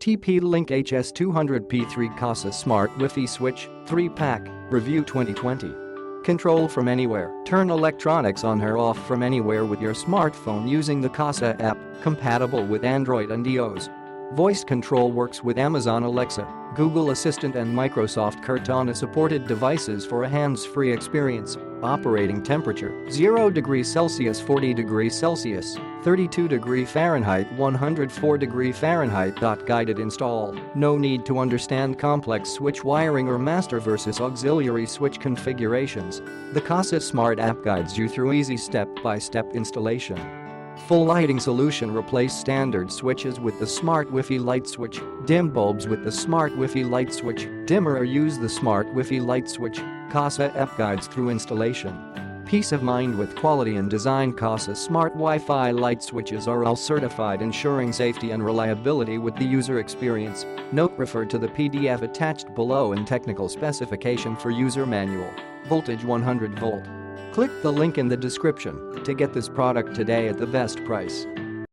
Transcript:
TP-Link HS200P3 Kasa Smart WiFi Switch, 3-pack, Review 2020. Control from anywhere. Turn electronics on or off from anywhere with your smartphone using the Kasa app, compatible with Android and iOS. Voice control works with Amazon Alexa, Google Assistant and Microsoft Cortana-supported devices for a hands-free experience. Operating temperature: 0 degrees Celsius 40 degrees Celsius, 32 degrees Fahrenheit 104 degrees Fahrenheit. Guided install. No need to understand complex switch wiring or master versus auxiliary switch configurations. The Kasa Smart app guides you through easy step-by-step installation. Full lighting solution: replace standard switches with the Smart WiFi Light Switch, dim bulbs with the Smart WiFi Light Switch, dimmer or use the Smart WiFi Light Switch. Kasa app guides through installation. Peace of mind with quality and design. Kasa Smart Wi-Fi Light Switches are all certified, ensuring safety and reliability with the user experience. Note: refer to the PDF attached below and technical specification for user manual. Voltage 100 volt. Click the link in the description to get this product today at the best price.